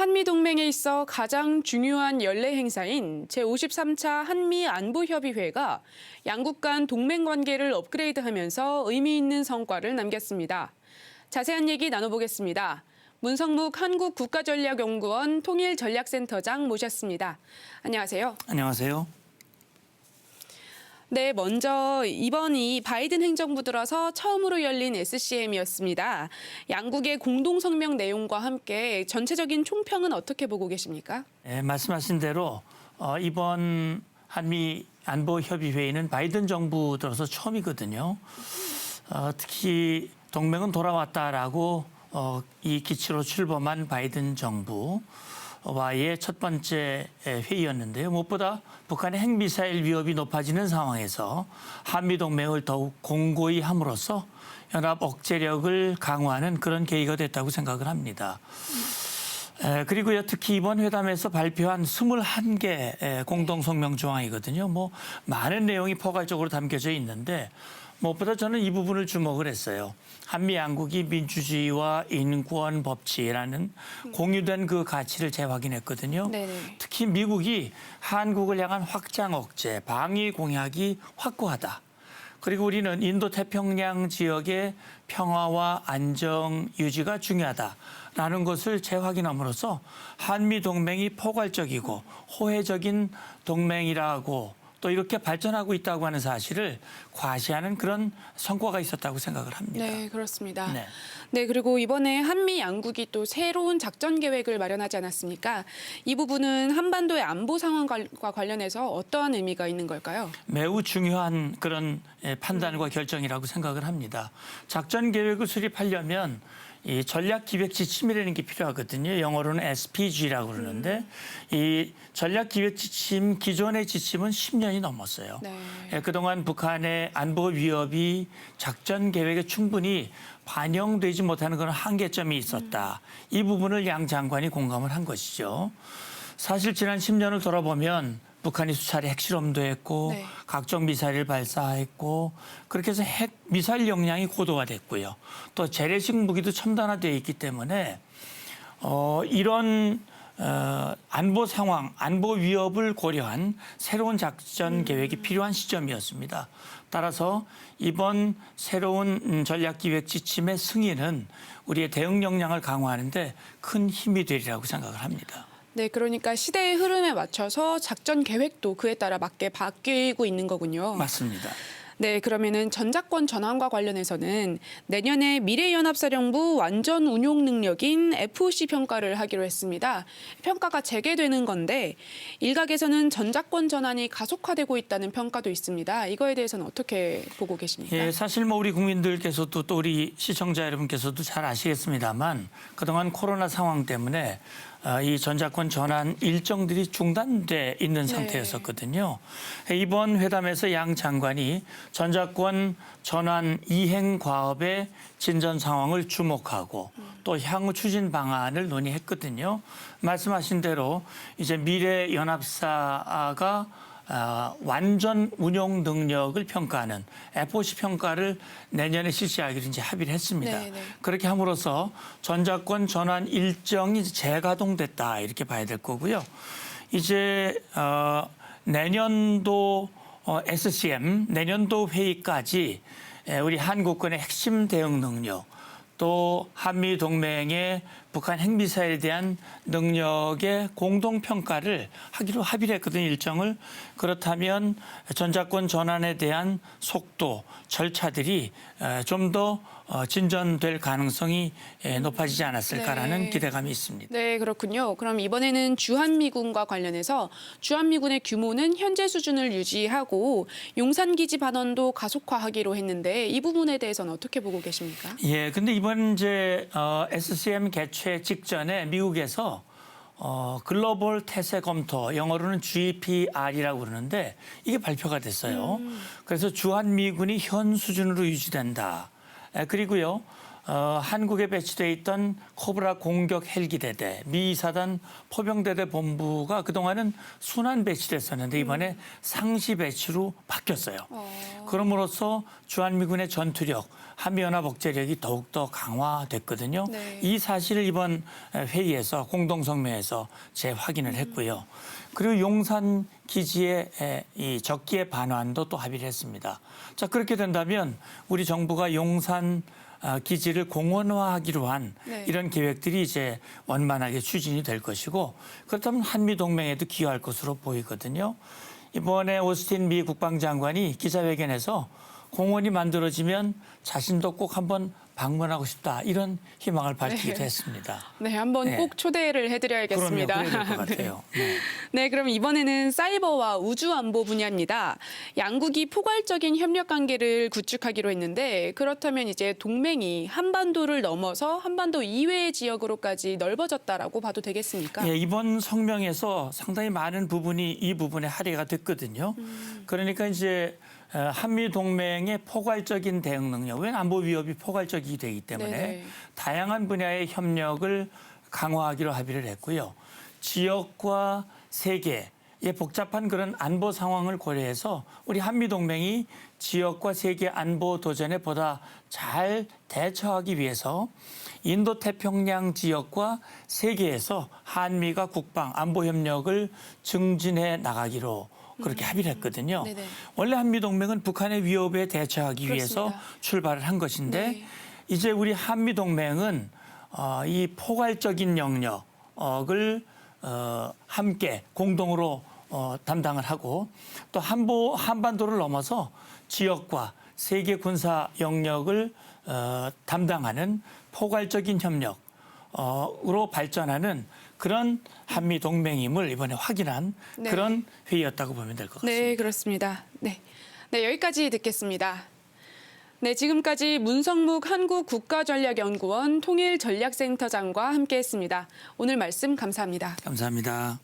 한미동맹에 있어 가장 중요한 연례 행사인 제53차 한미안보협의회가 양국 간 동맹 관계를 업그레이드하면서 의미 있는 성과를 남겼습니다. 자세한 얘기 나눠보겠습니다. 문성묵 한국국가전략연구원 통일전략센터장 모셨습니다. 안녕하세요. 안녕하세요. 네, 먼저 이번이 바이든 행정부 들어서 처음으로 열린 SCM이었습니다. 양국의 공동성명 내용과 함께 전체적인 총평은 어떻게 보고 계십니까? 네, 말씀하신 대로 이번 한미 안보협의회의는 바이든 정부 들어서 처음이거든요. 특히 동맹은 돌아왔다라고 이 기치로 출범한 바이든 정부와의 첫 번째 회의였는데요. 무엇보다 북한의 핵미사일 위협이 높아지는 상황에서 한미동맹을 더욱 공고히 함으로써 연합 억제력을 강화하는 그런 계기가 됐다고 생각을 합니다. 그리고요, 특히 이번 회담에서 발표한 21개 공동성명 조항이거든요. 많은 내용이 포괄적으로 담겨져 있는데 무엇보다 저는 이 부분을 주목을 했어요. 한미 양국이 민주주의와 인권 법치라는 공유된 그 가치를 재확인했거든요. 네네. 특히 미국이 한국을 향한 확장 억제, 방위 공약이 확고하다. 그리고 우리는 인도태평양 지역의 평화와 안정 유지가 중요하다라는 것을 재확인함으로써 한미 동맹이 포괄적이고 호혜적인 동맹이라고 또 이렇게 발전하고 있다고 하는 사실을 과시하는 그런 성과가 있었다고 생각을 합니다. 네, 그렇습니다. 네. 네, 그리고 이번에 한미 양국이 또 새로운 작전 계획을 마련하지 않았습니까? 이 부분은 한반도의 안보 상황과 관련해서 어떠한 의미가 있는 걸까요? 매우 중요한 그런 판단과 결정이라고 생각을 합니다. 작전 계획을 수립하려면 이 전략기획지침이라는 게 필요하거든요. 영어로는 SPG라고 그러는데 이 전략기획지침 기존의 지침은 10년이 넘었어요. 네. 그동안 북한의 안보 위협이 작전 계획에 충분히 반영되지 못하는 그런 한계점이 있었다. 이 부분을 양 장관이 공감을 한 것이죠. 사실 지난 10년을 돌아보면 북한이 수차례 핵실험도 했고 네. 각종 미사일을 발사했고 그렇게 해서 핵 미사일 역량이 고도화됐고요. 또 재래식 무기도 첨단화되어 있기 때문에 이런 안보 상황, 안보 위협을 고려한 새로운 작전 계획이 필요한 시점이었습니다. 따라서 이번 새로운 전략기획 지침의 승인은 우리의 대응 역량을 강화하는 데 큰 힘이 되리라고 생각을 합니다. 네, 그러니까 시대의 흐름에 맞춰서 작전 계획도 그에 따라 맞게 바뀌고 있는 거군요. 맞습니다. 네, 그러면은 전작권 전환과 관련해서는 내년에 미래연합사령부 완전 운용 능력인 FOC 평가를 하기로 했습니다. 평가가 재개되는 건데 일각에서는 전작권 전환이 가속화되고 있다는 평가도 있습니다. 이거에 대해서는 어떻게 보고 계십니까? 예, 사실 우리 국민들께서도 또 우리 시청자 여러분께서도 잘 아시겠습니다만 그동안 코로나 상황 때문에 이 전작권 전환 일정들이 중단돼 있는 상태였었거든요. 이번 회담에서 양 장관이 전작권 전환 이행 과업의 진전 상황을 주목하고 또 향후 추진 방안을 논의했거든요. 말씀하신 대로 이제 미래연합사가 완전 운용 능력을 평가하는 FOC 평가를 내년에 실시하기로 이제 합의를 했습니다. 네네. 그렇게 함으로써 전작권 전환 일정이 재가동됐다 이렇게 봐야 될 거고요. 이제 내년도 SCM 내년도 회의까지 우리 한국군의 핵심 대응 능력 또 한미 동맹의 북한 핵미사일에 대한 능력의 공동평가를 하기로 합의를 했거든요, 일정을. 그렇다면 전작권 전환에 대한 속도, 절차들이 좀 더 진전될 가능성이 높아지지 않았을까라는 네. 기대감이 있습니다. 네, 그렇군요. 그럼 이번에는 주한미군과 관련해서 주한미군의 규모는 현재 수준을 유지하고 용산기지 반원도 가속화하기로 했는데 이 부분에 대해서는 어떻게 보고 계십니까? 예, 근데 이번 이제 SCM 개최 직전에 미국에서 글로벌 태세 검토, 영어로는 GPR이라고 그러는데 이게 발표가 됐어요. 그래서 주한미군이 현 수준으로 유지된다. 그리고요, 한국에 배치돼 있던 코브라 공격 헬기대대, 미사단 포병대대 본부가 그동안은 순환 배치됐었는데 이번에 상시 배치로 바뀌었어요. 그럼으로써 주한미군의 전투력, 한미연합 억제력이 더욱더 강화됐거든요. 네. 이 사실을 이번 회의에서 공동성명에서 재확인을 했고요. 그리고 용산 기지의 이 적기의 반환도 또 합의를 했습니다. 자, 그렇게 된다면 우리 정부가 용산 기지를 공원화하기로 한 네. 이런 계획들이 이제 원만하게 추진이 될 것이고 그렇다면 한미 동맹에도 기여할 것으로 보이거든요. 이번에 오스틴 미 국방장관이 기자회견에서 공원이 만들어지면 자신도 꼭 한번 방문하고 싶다 이런 희망을 밝히기도 했습니다. 네, 한번 네. 꼭 초대를 해드려야겠습니다. 그럼요, 그래야 될 것 같아요. 네. 네, 그럼 이번에는 사이버와 우주 안보 분야입니다. 양국이 포괄적인 협력 관계를 구축하기로 했는데 그렇다면 이제 동맹이 한반도를 넘어서 한반도 이외의 지역으로까지 넓어졌다라고 봐도 되겠습니까? 예, 이번 성명에서 상당히 많은 부분이 이 부분에 할애가 됐거든요. 그러니까 이제 한미 동맹의 포괄적인 대응 능력, 왜냐하면 안보 위협이 포괄적이 되기 때문에 네네. 다양한 분야의 협력을 강화하기로 합의를 했고요. 지역과 세계의 복잡한 그런 안보 상황을 고려해서 우리 한미 동맹이 지역과 세계 안보 도전에 보다 잘 대처하기 위해서 인도 태평양 지역과 세계에서 한미가 국방 안보 협력을 증진해 나가기로 그렇게 합의를 했거든요. 네네. 원래 한미 동맹은 북한의 위협에 대처하기 위해서 그렇습니다. 출발을 한 것인데 네. 이제 우리 한미 동맹은 이 포괄적인 영역을 함께 공동으로 담당을 하고 또 한반도를 넘어서 지역과 세계 군사 영역을 담당하는 포괄적인 협력으로 발전하는 그런 한미 동맹임을 이번에 확인한 네. 그런 회의였다고 보면 될 것 같습니다. 네, 그렇습니다. 네. 네, 여기까지 듣겠습니다. 네, 지금까지 문성묵 한국국가전략연구원 통일전략센터장과 함께했습니다. 오늘 말씀 감사합니다. 감사합니다.